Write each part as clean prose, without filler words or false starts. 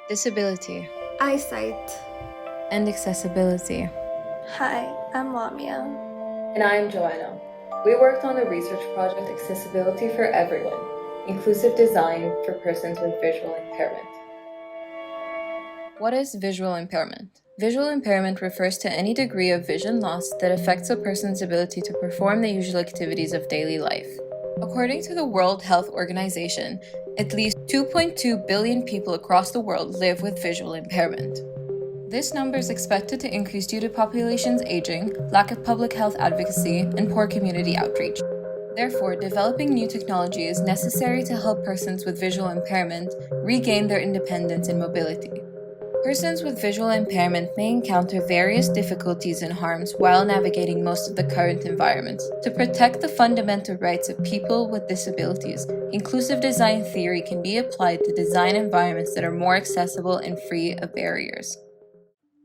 disability, eyesight, and accessibility. Hi, I'm Lamia. And I'm Joanna. We worked on the research project Accessibility for Everyone, Inclusive Design for Persons with Visual Impairment. What is visual impairment? Visual impairment refers to any degree of vision loss that affects a person's ability to perform the usual activities of daily life. According to the World Health Organization, at least 2.2 billion people across the world live with visual impairment. This number is expected to increase due to populations aging, lack of public health advocacy, and poor community outreach. Therefore, developing new technology is necessary to help persons with visual impairment regain their independence and mobility. Persons with visual impairment may encounter various difficulties and harms while navigating most of the current environments. To protect the fundamental rights of people with disabilities, inclusive design theory can be applied to design environments that are more accessible and free of barriers.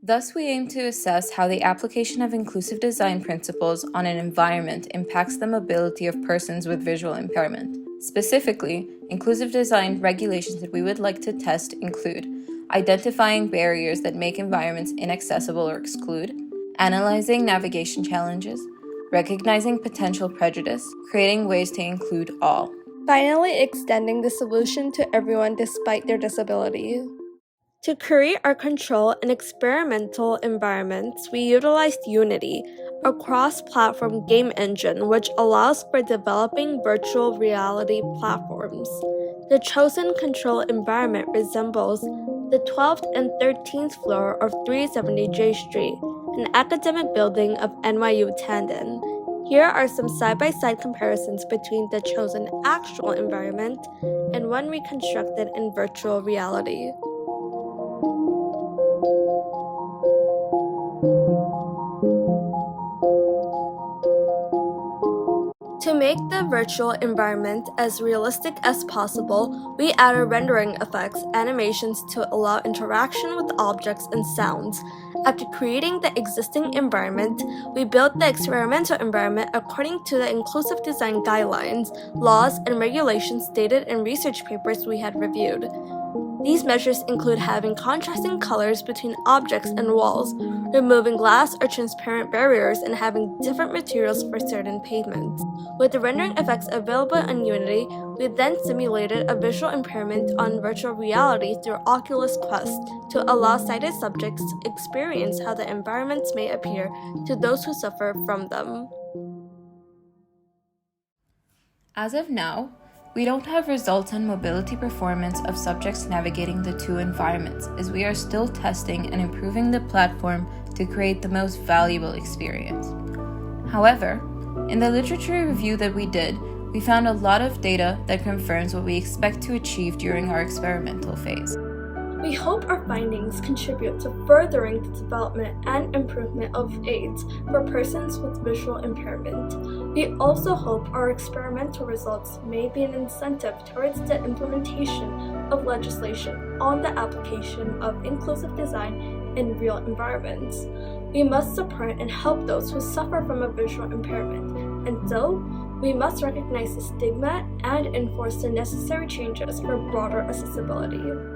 Thus, we aim to assess how the application of inclusive design principles on an environment impacts the mobility of persons with visual impairment. Specifically, inclusive design regulations that we would like to test include identifying barriers that make environments inaccessible or exclude, analyzing navigation challenges, recognizing potential prejudice, creating ways to include all. Finally, extending the solution to everyone despite their disability. To create our control and experimental environments, we utilized Unity, a cross-platform game engine which allows for developing virtual reality platforms. The chosen control environment resembles the 12th and 13th floor of 370 J Street, an academic building of NYU Tandon. Here are some side-by-side comparisons between the chosen actual environment and one reconstructed in virtual reality. To make the virtual environment as realistic as possible, we added rendering effects, animations to allow interaction with objects and sounds. After creating the existing environment, we built the experimental environment according to the inclusive design guidelines, laws, and regulations stated in research papers we had reviewed. These measures include having contrasting colors between objects and walls, removing glass or transparent barriers, and having different materials for certain pavements. With the rendering effects available on Unity, we then simulated a visual impairment on virtual reality through Oculus Quest to allow sighted subjects to experience how the environments may appear to those who suffer from them. As of now, we don't have results on mobility performance of subjects navigating the two environments, as we are still testing and improving the platform to create the most valuable experience. However, in the literature review that we did, we found a lot of data that confirms what we expect to achieve during our experimental phase. We hope our findings contribute to furthering the development and improvement of aids for persons with visual impairment. We also hope our experimental results may be an incentive towards the implementation of legislation on the application of inclusive design in real environments. We must support and help those who suffer from a visual impairment, and so we must recognize the stigma and enforce the necessary changes for broader accessibility.